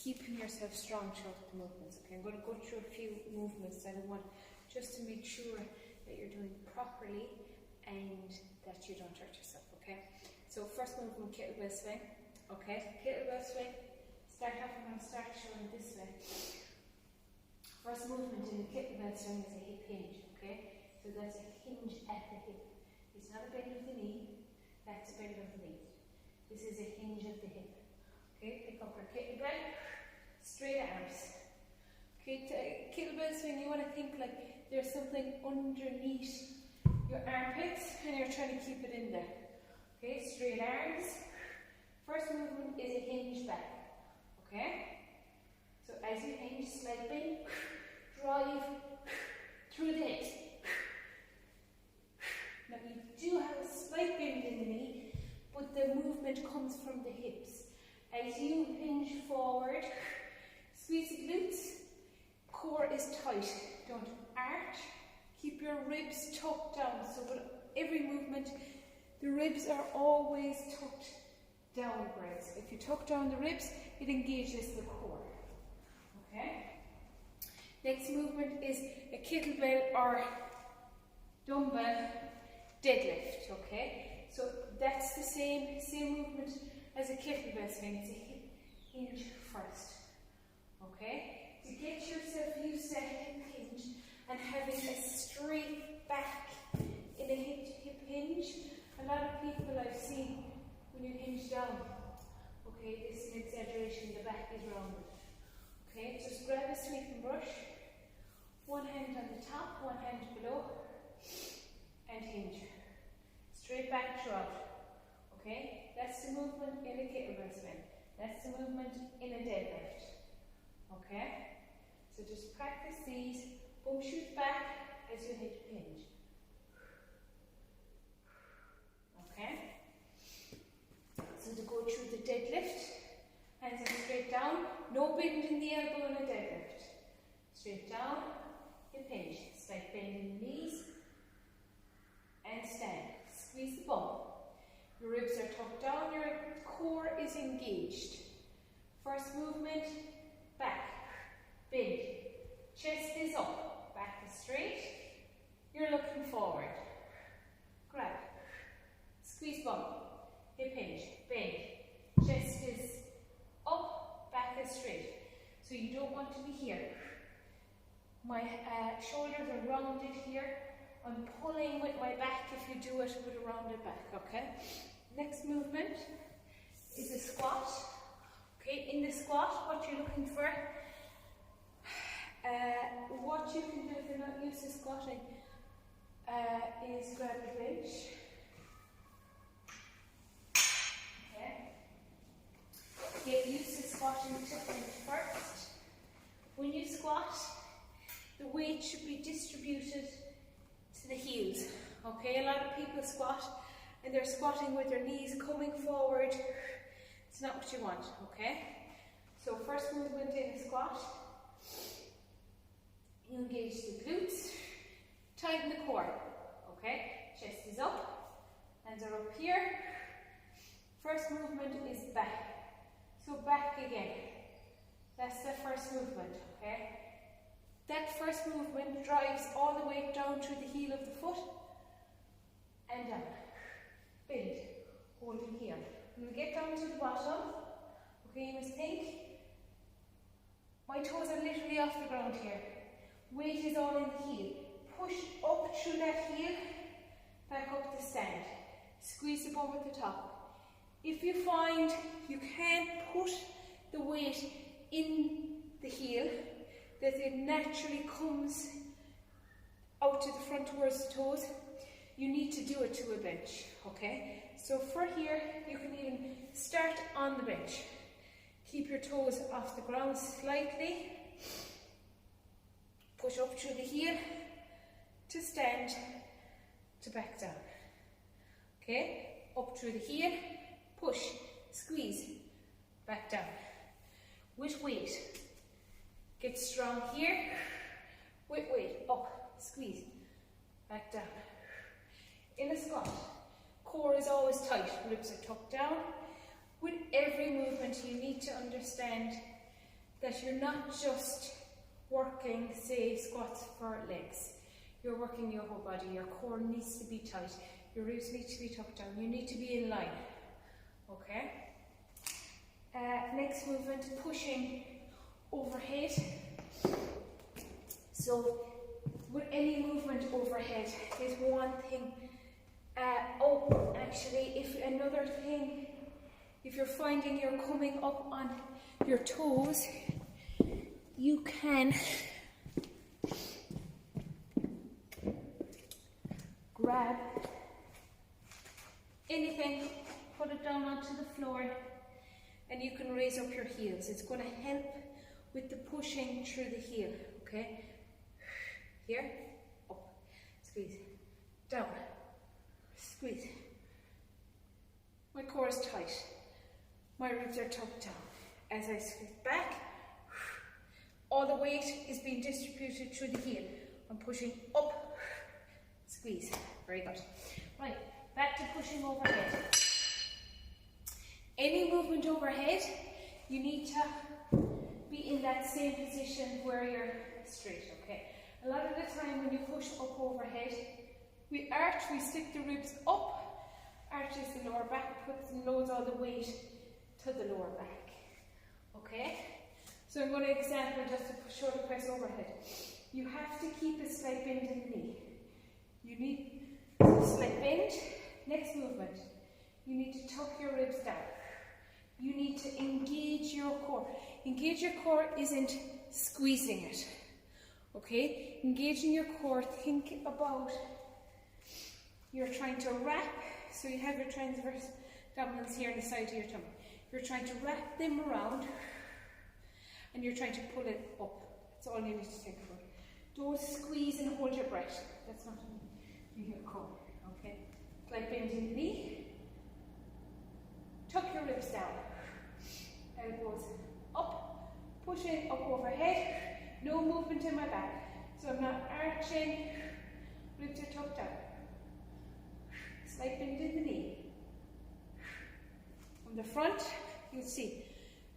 keeping yourself strong throughout the movements. Okay, I'm going to go through a few movements that I want just to make sure that you're doing properly and that you don't hurt yourself. Okay, so first movement, kettlebell swing. Okay, kettlebell swing. Start off, I'm going to start showing this way. First movement in the kettlebell swing is a hip hinge. Okay, so that's a hinge at the hip. It's not a bend of the knee, that's a bend of the knee. This is a hinge of the hip. Okay, pick up your kettlebell, straight arms. Okay, kettlebell swing, you want to think like there's something underneath your armpits and you're trying to keep it in there. Okay, straight arms. First movement is a hinge back. Okay, so as you hinge, slight bend, drive through the hips. Now you do have a slight bend in the knee, but the movement comes from the hips. As you hinge forward, squeeze the glutes, core is tight. Don't arch, keep your ribs tucked down. So with every movement, the ribs are always tucked downwards. If you tuck down the ribs, it engages the core. Okay? Next movement is a kettlebell or dumbbell deadlift. Okay? So that's the same movement as a kettlebell swing. It's a hip hinge first. Okay? To get yourself used to a hip hinge and having a straight back in a hip hinge, a lot of people I've seen when you hinge down, okay, this is an exaggeration, the back is rounded. Okay, just grab a sweeping brush, one hand on the top, one hand below, and hinge. Straight back throughout. Okay, that's the movement in a kettlebell swing. That's the movement in a deadlift. Okay, so just practice these. Bum shoots back as you hit hinge. Okay, so to go through the deadlift, hands are straight down, no bend in the elbow in a deadlift. Straight down, hip hinge, slight bend in the knees, and stand. Squeeze the bum. Your ribs are tucked down, your core is engaged. First movement, back, bend, chest is up, back is straight, you're looking forward. Grab, squeeze bum, hip hinge, bend, chest is up, back is straight. So you don't want to be here. My shoulders are rounded here. I'm pulling with my back if you do it with a rounded back, okay? Next movement is a squat. Okay, in the squat, what you're looking for, what you can do if you're not used to squatting, is grab a bench. Okay. Get used to squatting to bench first. When you squat, the weight should be distributed to the heels. Okay, a lot of people squat and they're squatting with their knees coming forward. It's not what you want, okay? So first movement in a squat, you engage the glutes, tighten the core, okay? Chest is up, hands are up here. First movement is back. So back again. That's the first movement, okay? That first movement drives all the way down through the heel of the foot and down. Bend, holding here. When we get down to the bottom, okay, you must think, my toes are literally off the ground here. Weight is all in the heel. Push up through that heel, back up to stand. Squeeze the bum at the top. If you find you can't put the weight in the heel, that it naturally comes out to the front towards the toes, you need to do it to a bench, okay? So for here, you can even start on the bench. Keep your toes off the ground slightly. Push up through the heel to stand, to back down. Okay? Up through the heel, push, squeeze, back down. With weight. Get strong here. With weight, up, squeeze, back down. In a squat, core is always tight, ribs are tucked down. With every movement, you need to understand that you're not just working, say, squats for legs. You're working your whole body. Your core needs to be tight. Your ribs need to be tucked down. You need to be in line. Okay? Next movement, pushing overhead. So, with any movement overhead, there's one thing. Another thing, if you're finding you're coming up on your toes, you can grab anything, put it down onto the floor, and you can raise up your heels. It's going to help with the pushing through the heel, okay? Here, up, squeeze, down, squeeze. My core is tight. My ribs are tucked down. As I squeeze back, all the weight is being distributed through the heel. I'm pushing up, squeeze. Very good. Right, back to pushing overhead. Any movement overhead, you need to be in that same position where you're straight, okay? A lot of the time when you push up overhead, we arch, we stick the ribs up, arches the lower back, puts and loads all the weight to the lower back, okay? So I'm going to example just to shoulder press overhead. You have to keep a slight bend in the knee. You need a slight bend. Next movement, you need to tuck your ribs down. You need to engage your core. Engage your core isn't squeezing it, okay? Engaging your core, think about you're trying to wrap, so you have your transverse abdominals here on the side of your tummy. You're trying to wrap them around and you're trying to pull it up. That's all you need to think about. Don't squeeze and hold your breath. That's not your core, okay? Like bending the knee. Tuck your ribs down. Elbows up, pushing up overhead. No movement in my back. So I'm not arching, ribs are tucked down. Slight bend in the knee. From the front, you'll see.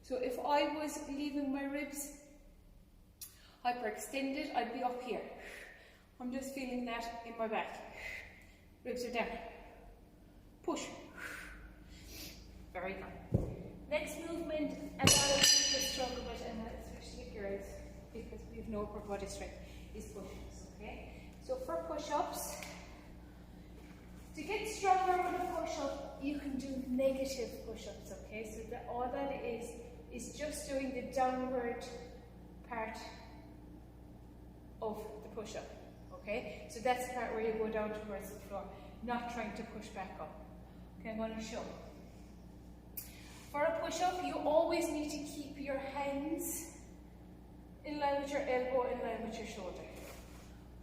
So if I was leaving my ribs hyperextended, I'd be up here. I'm just feeling that in my back. Ribs are down. Push. Very good. Next movement, and a lot of people struggle with, and especially girls, because we have no upper body strength, is push-ups, okay? So for push-ups, to get stronger with a push-up, you can do negative push-ups, okay? So all that is just doing the downward part of the push-up, okay? So that's the part where you go down towards the floor, not trying to push back up. Okay, I'm going to show. For a push-up, you always need to keep your hands in line with your elbow, in line with your shoulder.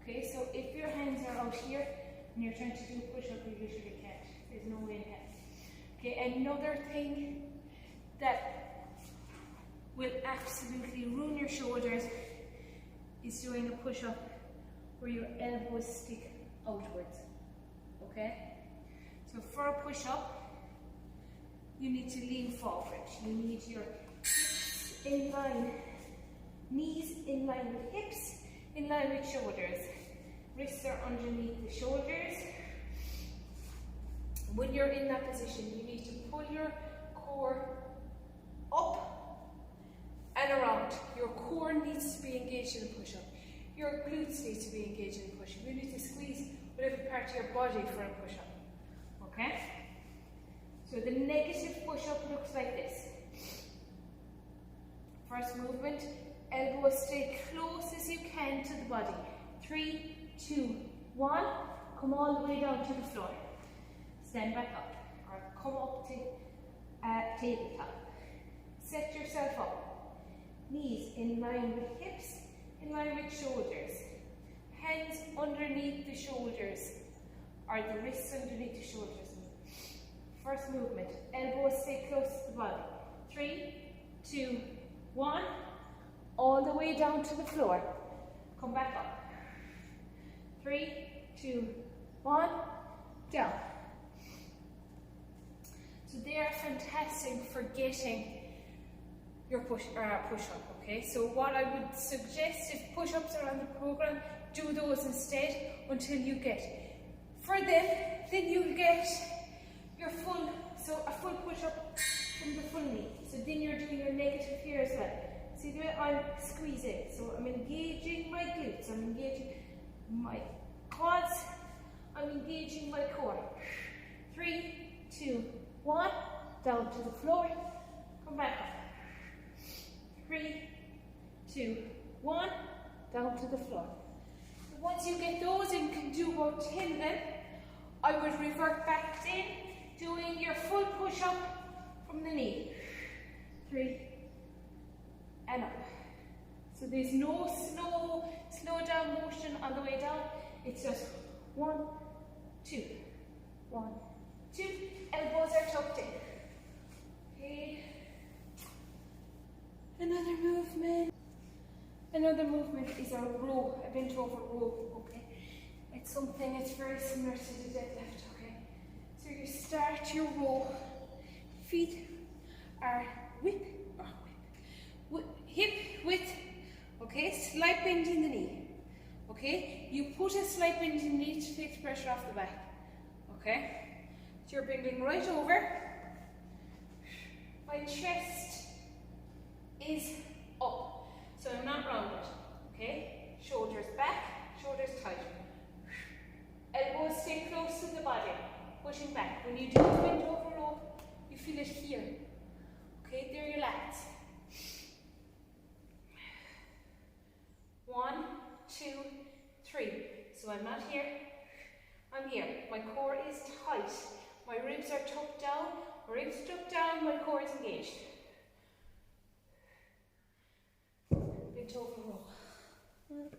Okay, so if your hands are out here and you're trying to do a push-up, you usually can't. There's no way in hell. Okay, another thing that will absolutely ruin your shoulders is doing a push-up where your elbows stick outwards. Okay? So for a push-up, you need to lean forward. You need your hips in line, knees in line with hips, in line with shoulders. Wrists are underneath the shoulders. When you're in that position, you need to pull your core up and around. Your core needs to be engaged in a push-up. Your glutes need to be engaged in a push-up. You need to squeeze whatever part of your body for a push-up. Okay? So the negative push-up looks like this. First movement, elbows stay close as you can to the body. 3, 2, 1. Come all the way down to the floor. Stand back up. Or come up to tabletop. Set yourself up. Knees in line with hips, in line with shoulders. Hands underneath the shoulders, or the wrists underneath the shoulders. First movement, elbows stay close to the body. 3, 2, 1. All the way down to the floor. Come back up. 3, 2, 1. Down. So they are fantastic for getting your push-up, okay? So what I would suggest, if push-ups are on the program, do those instead until you get. For them, then you'll get your full, so a full push-up from the full knee. So then you're doing your negative here as well. See the way I'm squeezing. So I'm engaging my glutes, I'm engaging my quads, I'm engaging my core. 3, 2, 1, down to the floor, come back up. 3, 2, 1, down to the floor. So once you get those in, you can do about 10 then. I would revert back in, doing your full push-up from the knee. 3, and up. So there's no slow down motion on the way down. It's just 1, 2, 1, 2. Elbows are tucked in. Okay. Another movement. Another movement is a row, a bent over row. Okay. It's something. It's very similar to the deadlift. Okay. So you start your row. Feet are hip width, okay, slight bend in the knee, okay, you put a slight bend in the knee to take the pressure off the back, okay, so you're bending right over, my chest is up, so I'm not rounded, okay, shoulders back, shoulders tight, elbows stay close to the body, pushing back. When you do the bend over row, you feel it here, okay, there your lats. 1, 2, 3. So I'm not here, I'm here. My core is tight. My ribs are tucked down. My ribs tucked down, my core is engaged. Bent over row.